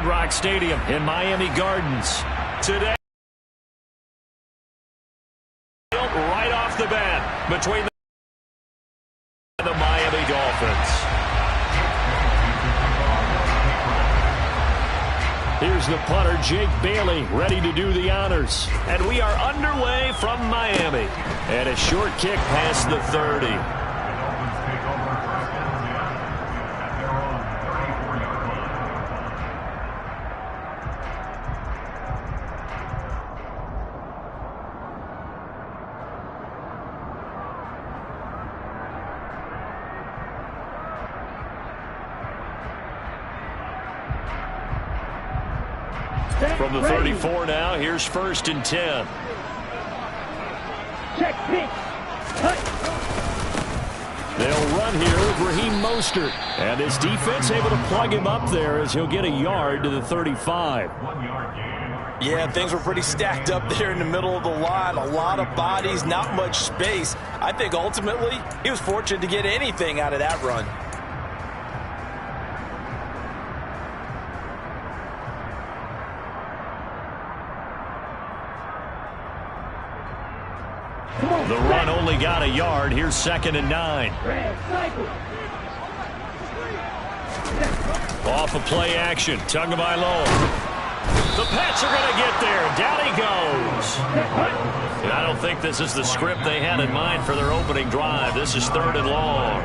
Hard Rock Stadium in Miami Gardens. Today, right off the bat, between the Miami Dolphins. Here's the punter, Jake Bailey, ready to do the honors. And we are underway from Miami. And a short kick past the 30. From the 34 now, here's 1st and 10. Check pitch. They'll run here with Raheem Mostert. And his defense able to plug him up there as he'll get a yard to the 35. Yeah, things were pretty stacked up there in the middle of the line. A lot of bodies, not much space. I think ultimately he was fortunate to get anything out of that run. The run only got a yard. Here's 2nd and 9. Off of play action. Tagovailoa. The Pats are going to get there. Down he goes. And I don't think this is the script they had in mind for their opening drive. This is 3rd and long.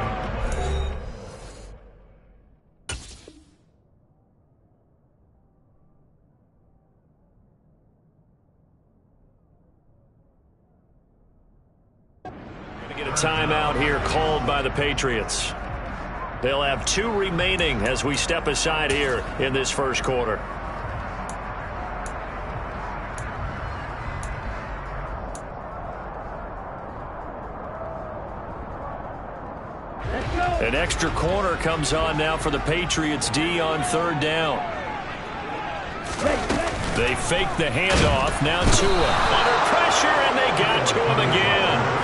Timeout here called by the Patriots. They'll have 2 remaining as we step aside here in this first quarter. An extra corner comes on now for the Patriots D on 3rd down. They fake the handoff. Now Tua under pressure, and they got to him again.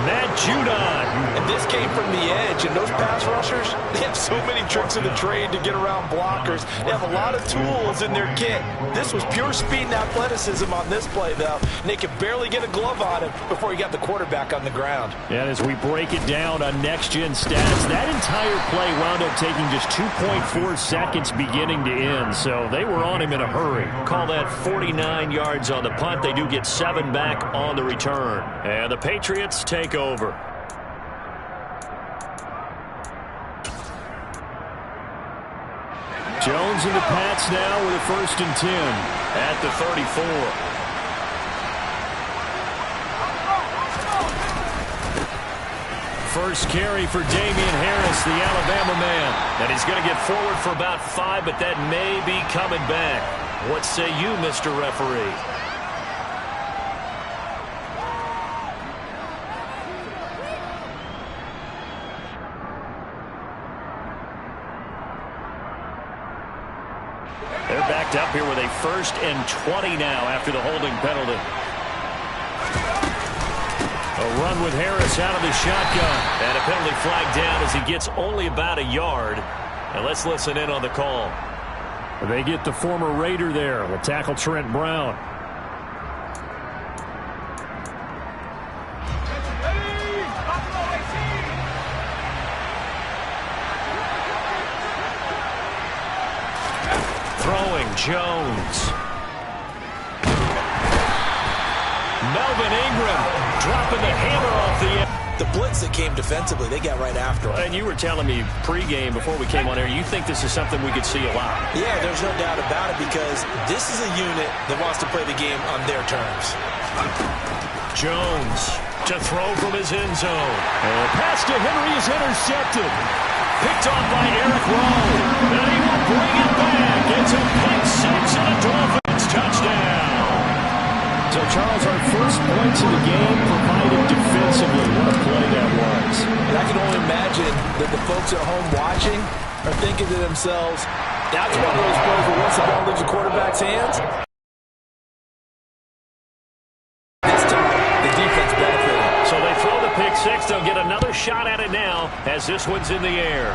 Matt Judon. And this came from the edge, and those pass rushers, they have so many tricks in the trade to get around blockers. They have a lot of tools in their kit. This was pure speed and athleticism on this play, though. And they could barely get a glove on him before he got the quarterback on the ground. And as we break it down on next-gen stats, that entire play wound up taking just 2.4 seconds beginning to end. So they were on him in a hurry. Call that 49 yards on the punt. They do get 7 back on the return. And the Patriots take over. Jones and the Pats now with a 1st and 10 at the 34. First carry for Damian Harris, the Alabama man. And he's going to get forward for about 5, but that may be coming back. What say you, Mr. Referee? They're backed up here with a 1st and 20 now after the holding penalty. A run with Harris out of the shotgun. And a penalty flag down as he gets only about a yard. And let's listen in on the call. They get the former Raider there. Will tackle Trent Brown. Throwing Jones. Melvin Ingram dropping the hammer off the end. The blitz that came defensively, they got right after him. And you were telling me pregame before we came on air, you think this is something we could see a lot. Yeah, there's no doubt about it because this is a unit that wants to play the game on their terms. Jones to throw from his end zone. And pass to Henry is intercepted. Picked off by Eric Rowe. And he will bring it back. It's a pick 6 and a Dolphins touchdown. So, Charles, our first points of the game provided defensively. What a play that was. And I can only imagine that the folks at home watching are thinking to themselves, that's one of those plays where once the ball leaves the quarterback's hands, this time the defense benefited. So they throw the pick 6. They'll get another shot at it now as this one's in the air.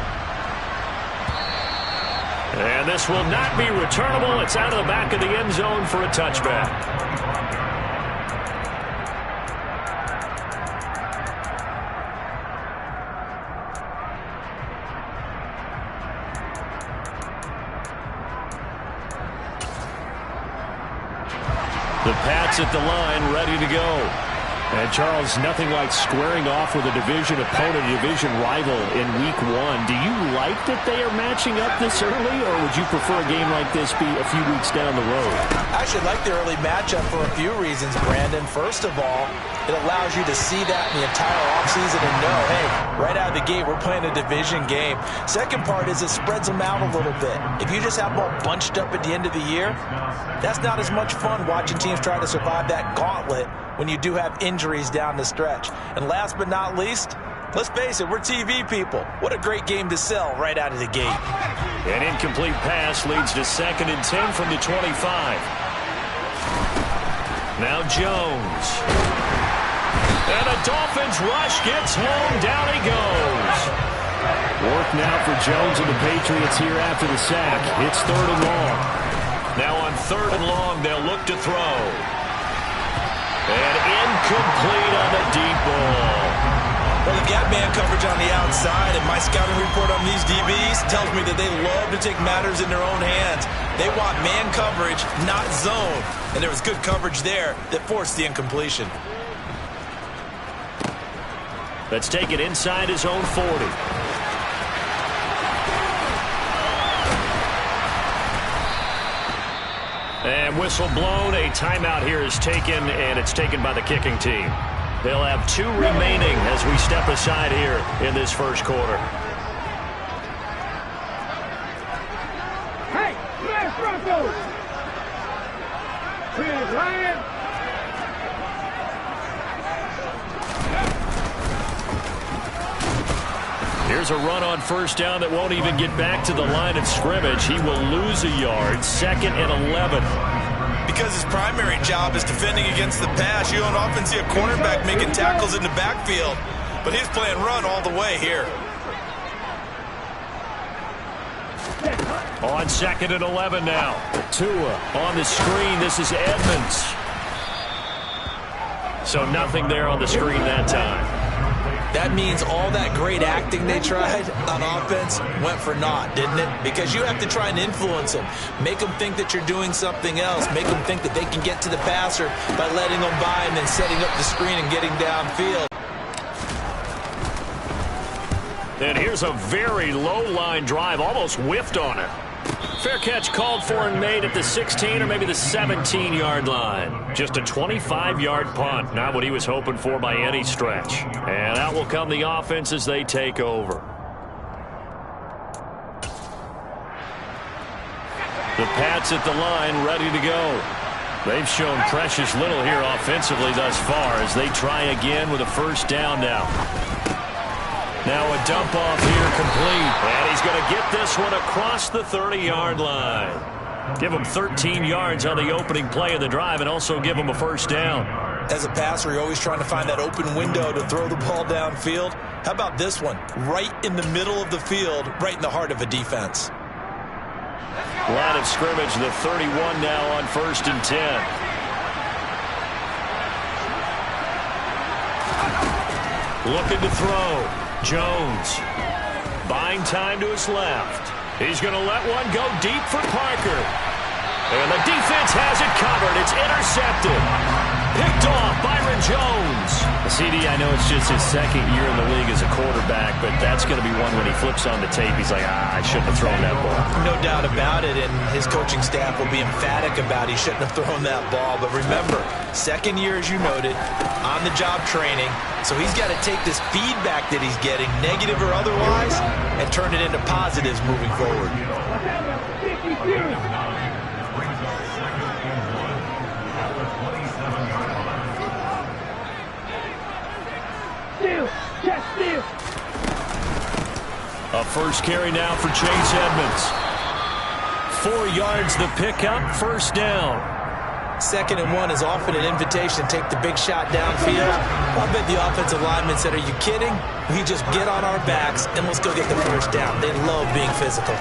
And this will not be returnable. It's out of the back of the end zone for a touchback. The Pats at the line, ready to go. And, Charles, nothing like squaring off with a division opponent, a division rival in Week 1. Do you like that they are matching up this early, or would you prefer a game like this be a few weeks down the road? I actually like the early matchup for a few reasons, Brandon. First of all, it allows you to see that in the entire offseason and know, hey, right out of the gate, we're playing a division game. Second part is it spreads them out a little bit. If you just have them all bunched up at the end of the year, that's not as much fun watching teams try to survive that gauntlet when you do have injuries down the stretch. And last but not least, let's face it, we're TV people. What a great game to sell right out of the gate. An incomplete pass leads to 2nd and 10 from the 25. Now Jones. And a Dolphins rush gets home. Down he goes. Work now for Jones and the Patriots here after the sack. It's 3rd and long. Now on 3rd and long, they'll look to throw. And incomplete on the deep ball. Well, they've got man coverage on the outside, and my scouting report on these DBs tells me that they love to take matters in their own hands. They want man coverage, not zone. And there was good coverage there that forced the incompletion. Let's take it inside his own 40. And whistle blown. A timeout here is taken, and it's taken by the kicking team. They'll have 2 remaining as we step aside here in this first quarter. Hey, let's Broncos! Ryan. Here's a run on 1st down that won't even get back to the line of scrimmage. He will lose a yard. 2nd and 11. Because his primary job is defending against the pass, you don't often see a cornerback making tackles in the backfield. But he's playing run all the way here. On 2nd and 11 now. Tua on the screen. This is Edmonds. So nothing there on the screen that time. That means all that great acting they tried on offense went for naught, didn't it? Because you have to try and influence them. Make them think that you're doing something else. Make them think that they can get to the passer by letting them by and then setting up the screen and getting downfield. And here's a very low-line drive, almost whiffed on it. Fair catch called for and made at the 16 or maybe the 17-yard line. Just a 25-yard punt, not what he was hoping for by any stretch. And out will come the offense as they take over. The Pats at the line, ready to go. They've shown precious little here offensively thus far as they try again with a 1st down now. Now a dump off here complete. And he's going to get this one across the 30-yard line. Give him 13 yards on the opening play of the drive and also give him a 1st down. As a passer, you're always trying to find that open window to throw the ball downfield. How about this one? Right in the middle of the field, right in the heart of a defense. Line of scrimmage, the 31 now on 1st and 10. Looking to throw. Jones. Buying time to his left. He's going to let one go deep for Parker. And the defense has it covered. It's intercepted. Picked off Byron Jones. CD, I know it's just his 2nd year in the league as a quarterback, but that's going to be one when he flips on the tape. He's like, I shouldn't have thrown that ball. No doubt about it, and his coaching staff will be emphatic about he shouldn't have thrown that ball. But remember, 2nd year, as you noted, on-the-job training. So he's got to take this feedback that he's getting, negative or otherwise, and turn it into positives moving forward. A 1st carry now for Chase Edmonds. 4 yards the pickup, 1st down. 2nd and 1 is often an invitation to take the big shot downfield. I bet the offensive lineman said, are you kidding? We just get on our backs and let's go get the 1st down. They love being physical.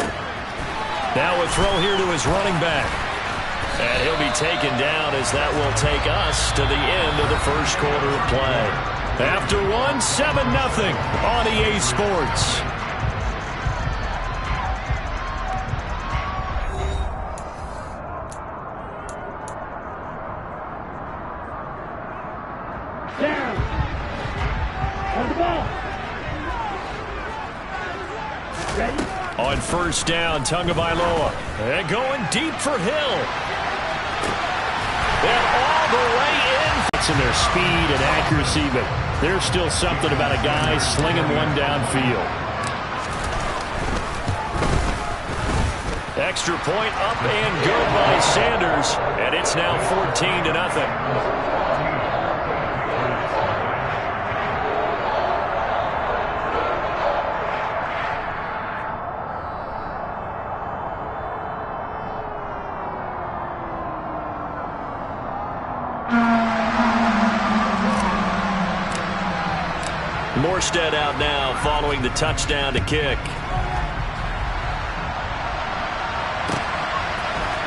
Now a throw here to his running back. And he'll be taken down as that will take us to the end of the first quarter of play. After one, 7-0 on EA Sports. Down. On the ball. Ready? On first down, Tagovailoa. And going deep for Hill. And all the way in. It's in their speed and accuracy, but there's still something about a guy slinging one downfield. Extra point up and good by Sanders. And it's now 14-0. Morstead out now following the touchdown to kick.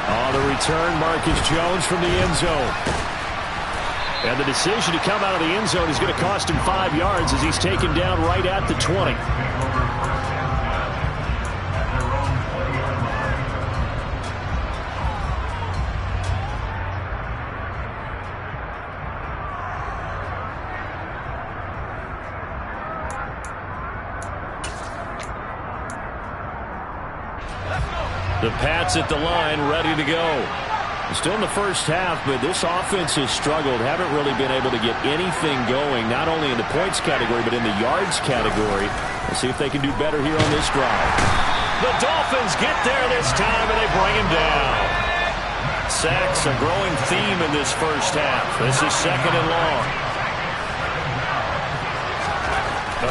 On the return, Marcus Jones from the end zone. And the decision to come out of the end zone is going to cost him 5 yards as he's taken down right at the 20. The Pats at the line, ready to go. Still in the first half, but this offense has struggled. Haven't really been able to get anything going, not only in the points category, but in the yards category. Let's see if they can do better here on this drive. The Dolphins get there this time, and they bring him down. Sacks, a growing theme in this first half. This is 2nd and long.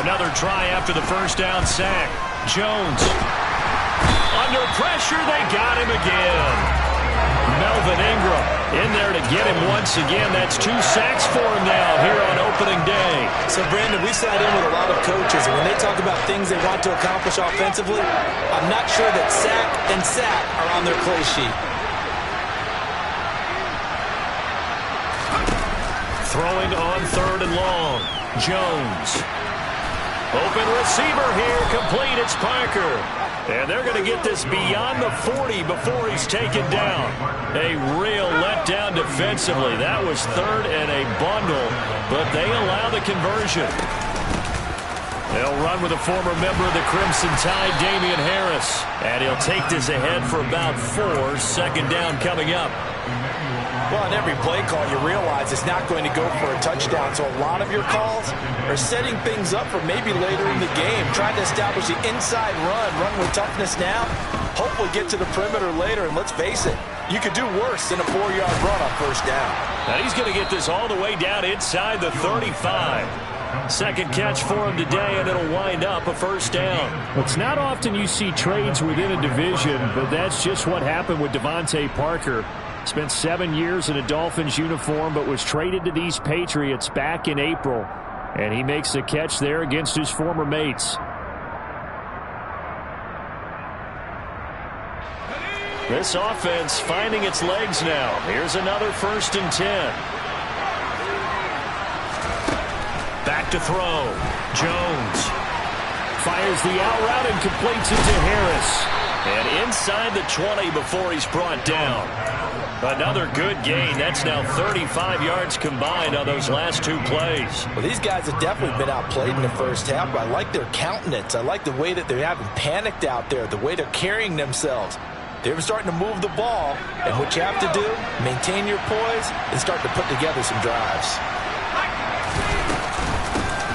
Another try after the first down sack. Jones. Under pressure, they got him again. Melvin Ingram in there to get him once again. That's 2 sacks for him now here on opening day. So, Brandon, we sat in with a lot of coaches, and when they talk about things they want to accomplish offensively, I'm not sure that sack and sack are on their play sheet. Throwing on 3rd and long. Jones. Open receiver here, complete. It's Parker. And they're going to get this beyond the 40 before he's taken down. A real letdown defensively. That was 3rd and a bundle, but they allow the conversion. They'll run with a former member of the Crimson Tide, Damian Harris. And he'll take this ahead for about 4. 2nd down coming up. Well, in every play call, you realize it's not going to go for a touchdown. So a lot of your calls are setting things up for maybe later in the game, trying to establish the inside run with toughness now, hopefully get to the perimeter later. And let's face it, you could do worse than a 4-yard run on first down. Now he's going to get this all the way down inside the 35. 2nd catch for him today, and it'll wind up a first down. It's not often you see trades within a division, but that's just what happened with Devontae Parker. Spent 7 years in a Dolphins uniform, but was traded to these Patriots back in April. And he makes the catch there against his former mates. This offense finding its legs now. Here's another 1st and 10. Back to throw. Jones fires the out route and completes it to Harris. And inside the 20 before he's brought down. Another good gain. That's now 35 yards combined on those last 2 plays. Well, these guys have definitely been outplayed in the first half, but I like their countenance. I like the way that they haven't panicked out there, the way they're carrying themselves. They're starting to move the ball, and what you have to do, maintain your poise and start to put together some drives.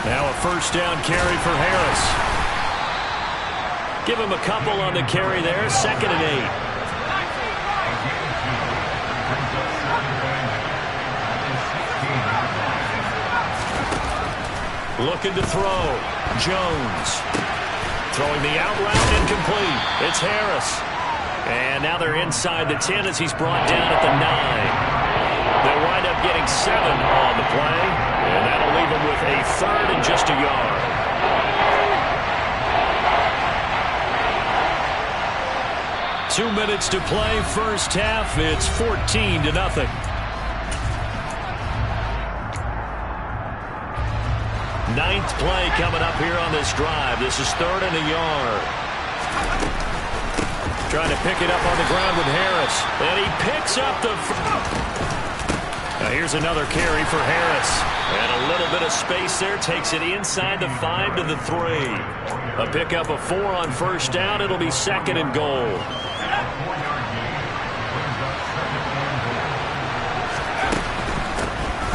Now a first down carry for Harris. Give him a couple on the carry there. 2nd and 8. Looking to throw. Jones. Throwing the out route incomplete. It's Harris. And now they're inside the 10 as he's brought down at the 9. They'll wind up getting 7 on the play. And that'll leave them with a 3rd and just a yard. 2 minutes to play, first half. It's 14-0. Ninth play coming up here on this drive. This is 3rd and a yard. Trying to pick it up on the ground with Harris. And he picks up the... Now here's another carry for Harris. And a little bit of space there. Takes it inside the 5 to the 3. A pickup of 4 on first down. It'll be 2nd and goal.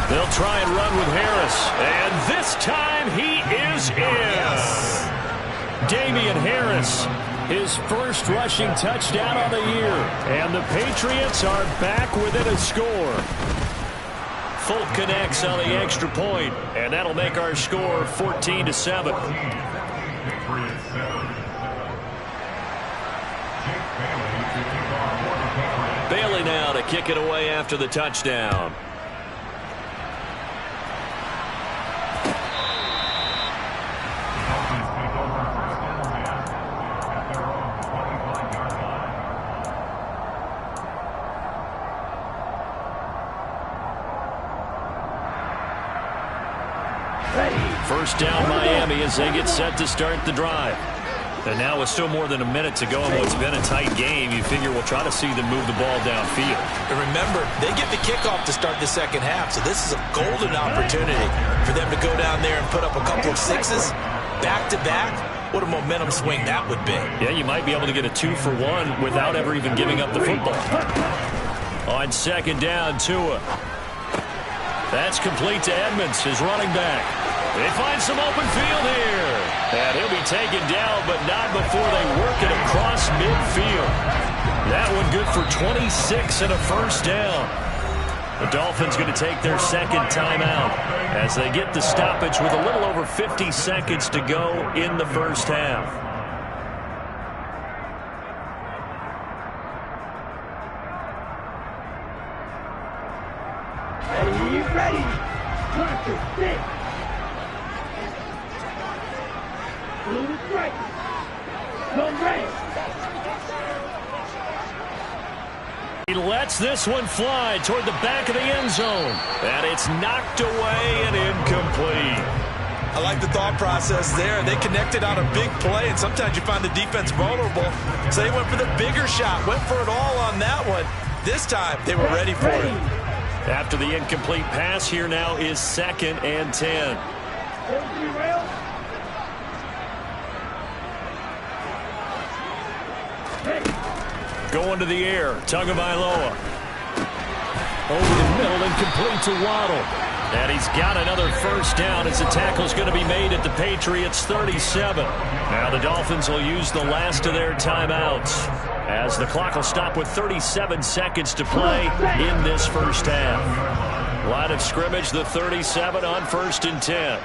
They'll try and run with Harris. And this time he is in. Yes. Damian Harris, his first rushing touchdown on the year. And the Patriots are back within a score. Folk connects on the extra point, and that'll make our score 14-7. Bailey now to kick it away after the touchdown. First down Miami as they get set to start the drive. And now with still more than a minute to go in what's been a tight game, you figure we'll try to see them move the ball downfield. And remember, they get the kickoff to start the second half, so this is a golden opportunity for them to go down there and put up a couple of sixes back-to-back. What a momentum swing that would be. Yeah, you might be able to get a 2-for-1 without ever even giving up the football. On second down, Tua. That's complete to Edmonds, his running back. They find some open field here. And he'll be taken down, but not before they work it across midfield. That one good for 26 and a first down. The Dolphins going to take their second timeout as they get the stoppage with a little over 50 seconds to go in the first half. Ready. Mark your stick. Blue strike. Go red. He lets this one fly toward the back of the end zone. And it's knocked away and incomplete. I like the thought process there. They connected on a big play, and sometimes you find the defense vulnerable. So they went for the bigger shot, went for it all on that one. This time, they were ready for it. After the incomplete pass, here now is 2nd and 10. Going to the air, Tagovailoa. Over the middle and complete to Waddle. And he's got another first down as the tackle's going to be made at the Patriots 37. Now the Dolphins will use the last of their timeouts as the clock will stop with 37 seconds to play in this first half. Line of scrimmage, the 37 on 1st and 10.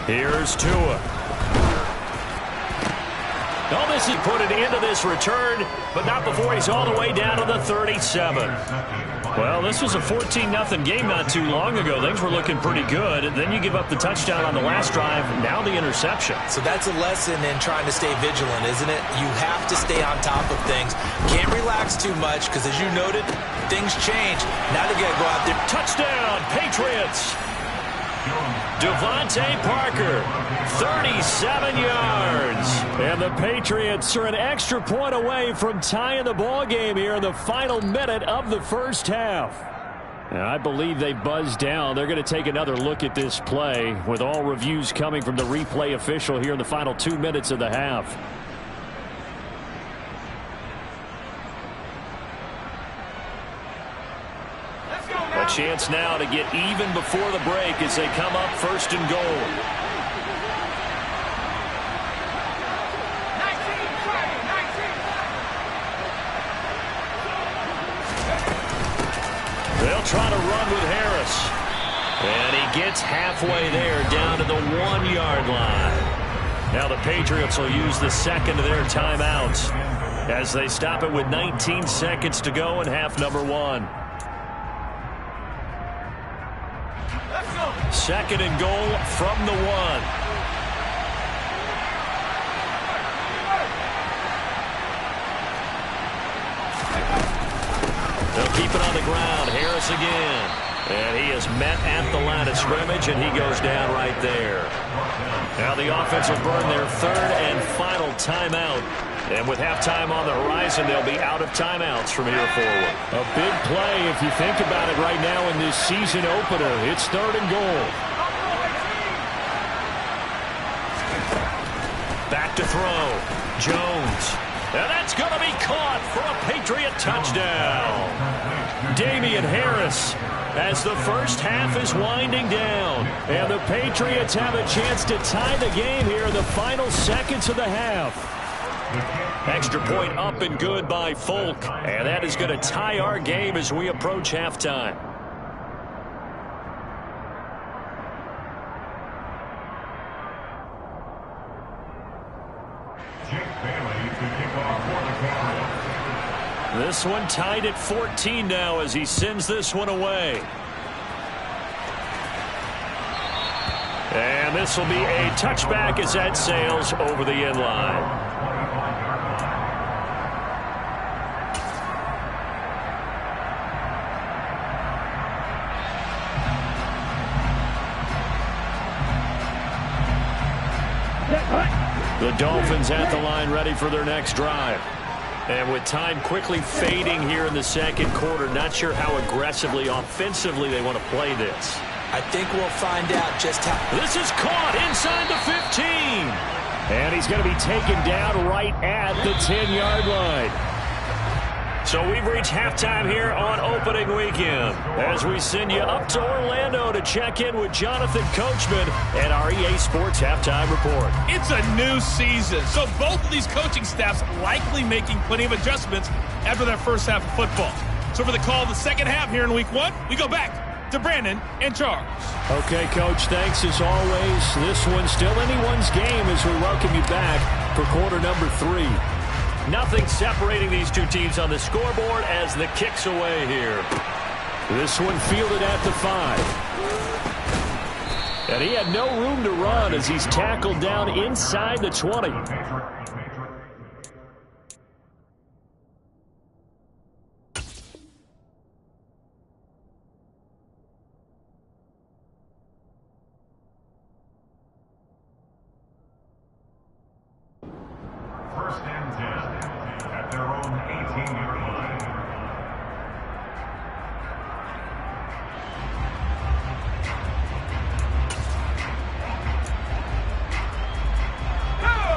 Here's Tua. Oh, this he put it into this return, but not before he's all the way down to the 37. Well, this was a 14-0 game not too long ago. Things were looking pretty good. And then you give up the touchdown on the last drive, now the interception. So that's a lesson in trying to stay vigilant, isn't it? You have to stay on top of things. Can't relax too much because, as you noted, things change. Now they got to go out there. Touchdown, Patriots! Devontae Parker, 37 yards. And the Patriots are an extra point away from tying the ball game here in the final minute of the first half. And I believe they buzzed down. They're going to take another look at this play with all reviews coming from the replay official here in the final 2 minutes of the half. A chance now to get even before the break as they come up 1st and goal. They'll try to run with Harris. And he gets halfway there down to the 1-yard line. Now the Patriots will use the second of their timeouts as they stop it with 19 seconds to go in half number 1. 2nd and goal from the 1. keep it on the ground. Harris again. And he is met at the line of scrimmage, and he goes down right there. Now the offense will burn their third and final timeout. And with halftime on the horizon, they'll be out of timeouts from here forward. A big play if you think about it right now in this season opener. It's 3rd and goal. Back to throw. Jones. And that's going to be caught for a Patriot touchdown. Damian Harris as the first half is winding down. And the Patriots have a chance to tie the game here in the final seconds of the half. Extra point up and good by Folk. And that is going to tie our game as we approach halftime. This one tied at 14 now as he sends this one away. And this will be a touchback as that sails over the end line. The Dolphins at the line ready for their next drive. And with time quickly fading here in the second quarter, not sure how aggressively, offensively they want to play this. I think we'll find out just how. This is caught inside the 15. And he's going to be taken down right at the 10-yard line. So we've reached halftime here on opening weekend as we send you up to Orlando to check in with Jonathan Coachman and our EA Sports Halftime Report. It's a new season, so both of these coaching staffs likely making plenty of adjustments after their first half of football. So for the call of the second half here in week 1, we go back to Brandon and Charles. Okay, Coach, thanks as always. This one's still anyone's game as we welcome you back for quarter number 3. Nothing separating these two teams on the scoreboard as the kick's away here. This one fielded at the 5. And he had no room to run as he's tackled down inside the 20.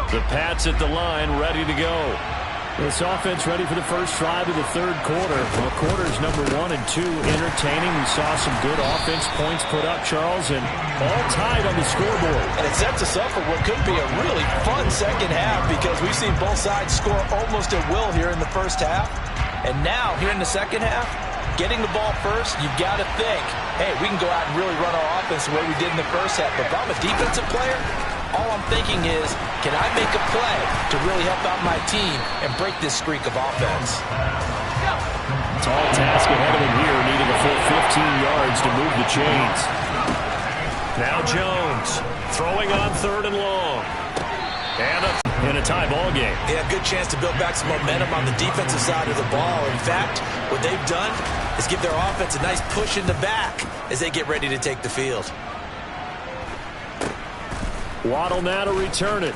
The Pats at the line, ready to go. This offense ready for the first drive of the third quarter. Well, quarters number 1 and 2 entertaining. We saw some good offense points put up, Charles, and all tied on the scoreboard. And it sets us up for what could be a really fun second half because we've seen both sides score almost at will here in the first half. And now, here in the second half, getting the ball first, you've got to think, hey, we can go out and really run our offense the way we did in the first half. But if I'm a defensive player, all I'm thinking is, can I make a play to really help out my team and break this streak of offense? Tall task ahead of him here, needing a full 15 yards to move the chains. Now Jones throwing on 3rd and long. And in a tie ball game. Yeah, good chance to build back some momentum on the defensive side of the ball. In fact, what they've done is give their offense a nice push in the back as they get ready to take the field. Waddle now to return it.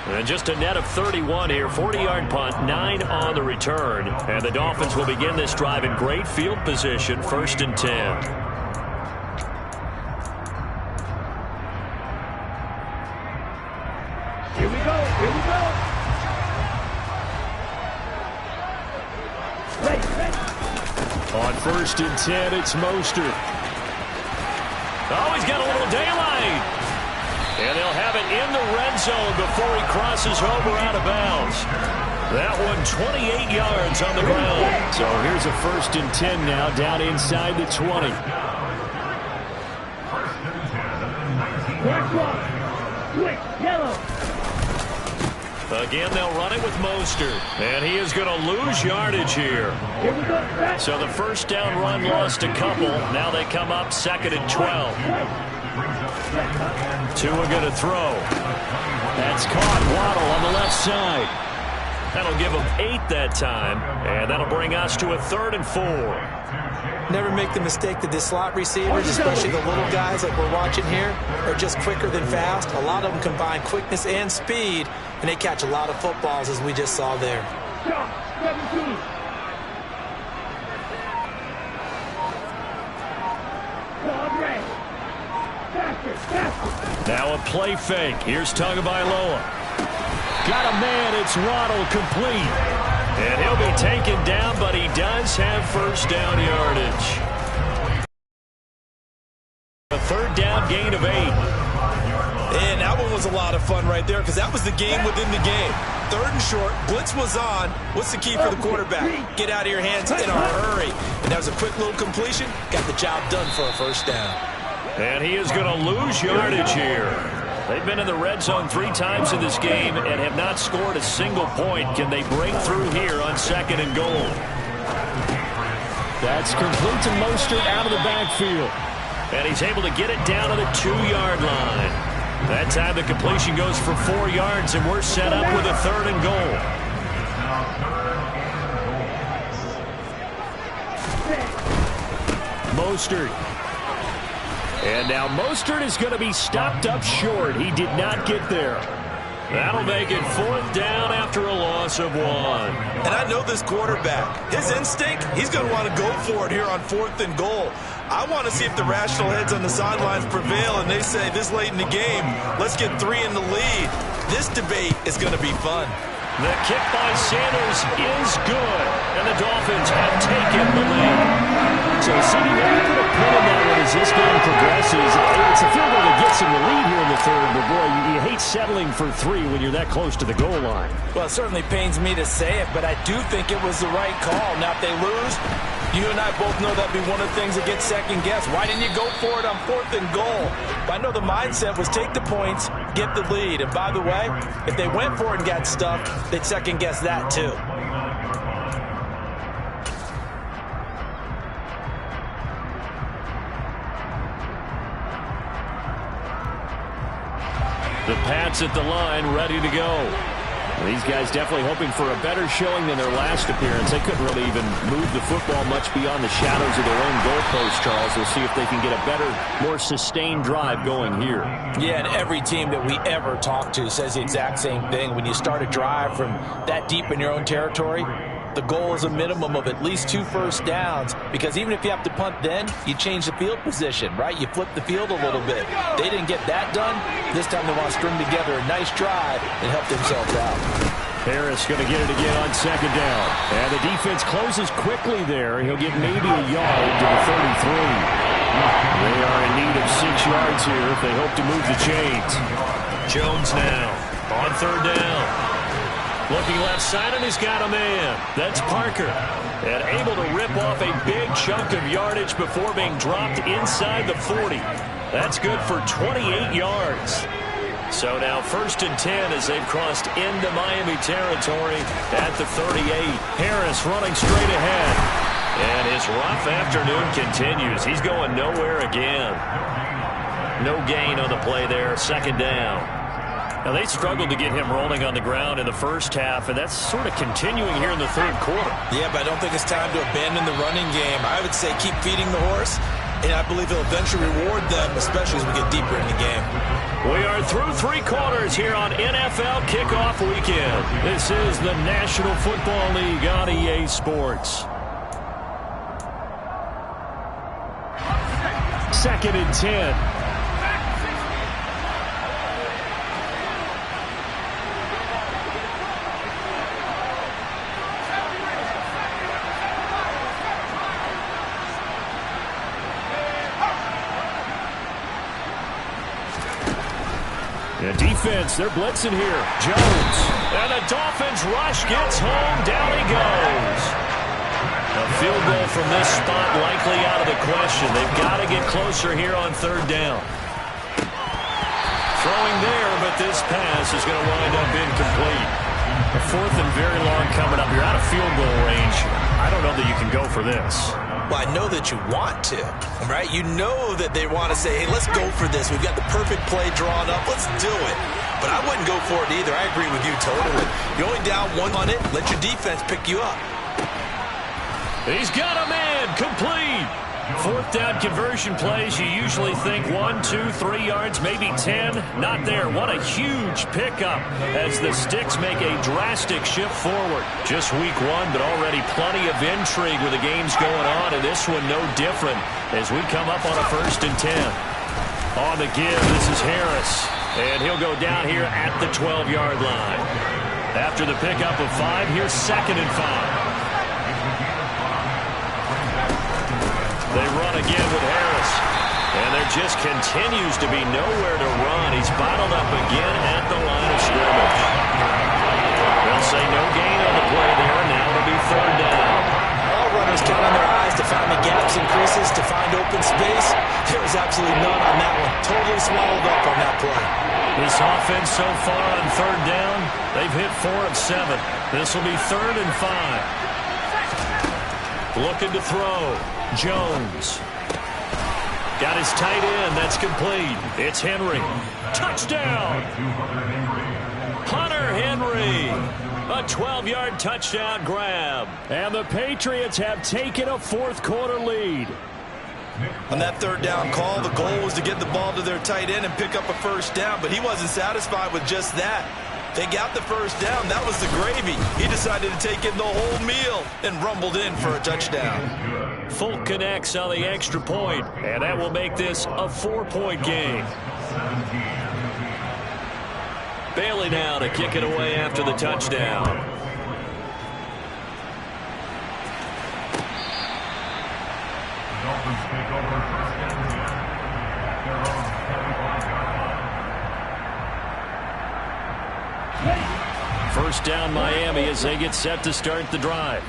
And just a net of 31 here. 40-yard punt, 9 on the return. And the Dolphins will begin this drive in great field position, 1st and 10. Here we go. Here we go. Ready. On 1st and 10, it's Mostert. Oh, he's got a little daylight. And they'll have it in the red zone before he crosses over out of bounds. That one 28 yards on the ground. So here's a 1st and 10 now down inside the 20. Black block. Quick. Yellow. Again, they'll run it with Mostert. And he is going to lose yardage here. Here we go. So the first down run lost a couple. Now they come up 2nd and 12. Tua going to throw. That's caught. Waddle on the left side. That'll give them 8 that time, and that'll bring us to a 3rd and 4. Never make the mistake that the slot receivers, especially the little guys like we're watching here, are just quicker than fast. A lot of them combine quickness and speed, and they catch a lot of footballs, as we just saw there. Stop. 17. Ball red. Faster, faster. Now a play fake. Here's Tagovailoa. Got a man. It's Waddle, complete. And he'll be taken down, but he does have first down yardage. A 3rd down gain of 8. And that one was a lot of fun right there because that was the game within the game. 3rd and short, blitz was on. What's the key for the quarterback? Get out of your hands in a hurry. And that was a quick little completion. Got the job done for a first down. And he is going to lose yardage here. They've been in the red zone 3 times in this game and have not scored a single point. Can they break through here on 2nd and goal? That's complete to Mostert out of the backfield. And he's able to get it down to the 2-yard line. That time the completion goes for 4 yards, and we're set up with a 3rd and goal. Mostert. And now Mostert is going to be stopped up short. He did not get there. That'll make it 4th down after a loss of 1. And I know this quarterback. His instinct, he's going to want to go for it here on 4th and goal. I want to see if the rational heads on the sidelines prevail and they say this late in the game, let's get 3 in the lead. This debate is going to be fun. The kick by Sanders is good, and the Dolphins have taken the lead. So, CD, maybe put a pin in that one as this game progresses. It's a field goal that gets him the lead here in the 3rd, but boy, you hate settling for 3 when you're that close to the goal line. Well, it certainly pains me to say it, but I do think it was the right call. Now, if they lose, you and I both know that'd be one of the things that gets second-guessed. Why didn't you go for it on 4th and goal? But I know the mindset was take the points, get the lead. And by the way, if they went for it and got stuffed, they'd second-guess that too. The Pats at the line, ready to go. These guys definitely hoping for a better showing than their last appearance. They couldn't really even move the football much beyond the shadows of their own goalpost, Charles. We'll see if they can get a better, more sustained drive going here. Yeah, and every team that we ever talk to says the exact same thing. When you start a drive from that deep in your own territory, the goal is a minimum of at least 2 first downs, because even if you have to punt then, you change the field position, right? You flip the field a little bit. They didn't get that done. This time they want to string together a nice drive and help themselves out. Harris going to get it again on 2nd down. And the defense closes quickly there. He'll get maybe a yard to the 33. They are in need of 6 yards here if they hope to move the chains. Jones now on 3rd down. Looking left side, and he's got a man. That's Parker. And able to rip off a big chunk of yardage before being dropped inside the 40. That's good for 28 yards. So now 1st and 10 as they've crossed into Miami territory at the 38. Harris running straight ahead. And his rough afternoon continues. He's going nowhere again. No gain on the play there. 2nd down. Now, they struggled to get him rolling on the ground in the first half, and that's sort of continuing here in the 3rd quarter. Yeah, but I don't think it's time to abandon the running game. I would say keep feeding the horse, and I believe he'll eventually reward them, especially as we get deeper in the game. We are through 3 quarters here on NFL Kickoff Weekend. This is the National Football League on EA Sports. 2nd and 10. The defense, they're blitzing here. Jones. And the Dolphins rush gets home. Down he goes. A field goal from this spot likely out of the question. They've got to get closer here on 3rd down. Throwing there, but this pass is going to wind up incomplete. A 4th and very long coming up. You're out of field goal range. I don't know that you can go for this. Well, I know that you want to, right? You know that they want to say, hey, let's go for this. We've got the perfect play drawn up. Let's do it. But I wouldn't go for it either. I agree with you totally. You're only down one on it. Let your defense pick you up. He's got a man. Complete. Fourth down conversion plays, you usually think 1, 2, 3 yards, maybe 10. Not there. What a huge pickup as the Sticks make a drastic shift forward. Just week 1, but already plenty of intrigue with the games going on, and this one no different as we come up on a 1st and 10. On the give, this is Harris, and he'll go down here at the 12-yard line. After the pickup of 5, here's 2nd and 5. They run again with Harris. And there just continues to be nowhere to run. He's bottled up again at the line of scrimmage. They'll say no gain on the play there. Now it'll be 3rd down. All runners count on their eyes to find the gaps and creases, to find open space. There was absolutely none on that one. Totally swallowed up on that play. This offense so far on 3rd down, they've hit 4 of 7. This will be 3rd and 5. Looking to throw. Jones. Got his tight end. That's complete. It's Henry. Touchdown. Hunter Henry. A 12-yard touchdown grab. And the Patriots have taken a 4th quarter lead. On that 3rd down call, the goal was to get the ball to their tight end and pick up a 1st down, but he wasn't satisfied with just that. They got the 1st down. That was the gravy. He decided to take in the whole meal and rumbled in for a touchdown. Folk connects on the extra point, and that will make this a 4-point game. Bailey now to kick it away after the touchdown. First down Miami as they get set to start the drive.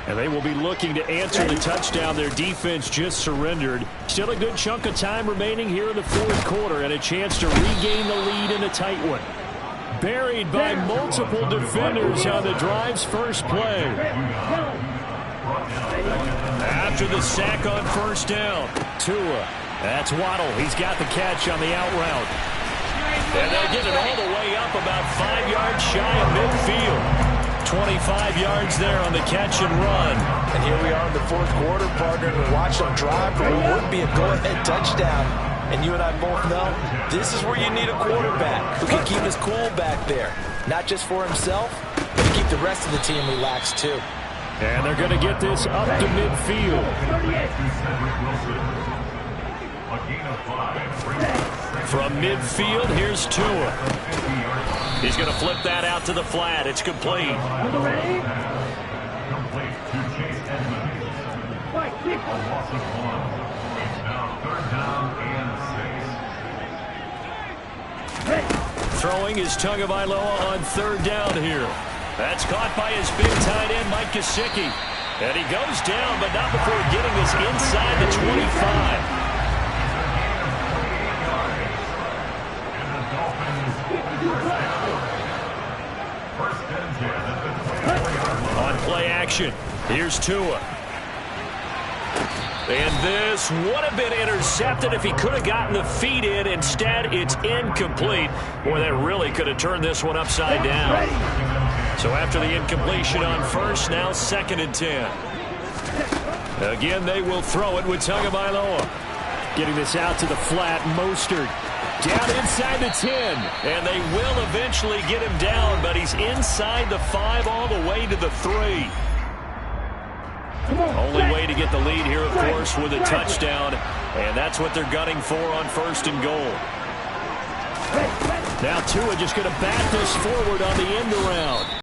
And they will be looking to answer the touchdown their defense just surrendered. Still a good chunk of time remaining here in the 4th quarter and a chance to regain the lead in a tight one. Buried by multiple defenders on the drive's first play. After the sack on 1st down, Tua. That's Waddle. He's got the catch on the out route. And they'll get it all the way up about 5 yards shy of midfield. 25 yards there on the catch and run. And here we are in the 4th quarter, partner, and watch them drive for what would be a go-ahead touchdown. And you and I both know this is where you need a quarterback who can keep his cool back there. Not just for himself, but to keep the rest of the team relaxed too. And they're going to get this up to midfield. From midfield, here's Tua. He's going to flip that out to the flat. It's complete. Throwing is Tagovailoa on 3rd down here. That's caught by his big tight end, Mike Gesicki. And he goes down, but not before getting this inside the 25. On play action, here's Tua. And this would have been intercepted if he could have gotten the feet in. Instead, it's incomplete. Boy, that really could have turned this one upside down. So after the incompletion on 1st, now 2nd and 10. Again, they will throw it with Tagovailoa. Getting this out to the flat, Mostert. Down inside the 10. And they will eventually get him down, but he's inside the 5 all the way to the 3. Only way to get the lead here, of course, with a touchdown. And that's what they're gunning for on 1st and goal. Now Tua just going to bat this forward on the end around.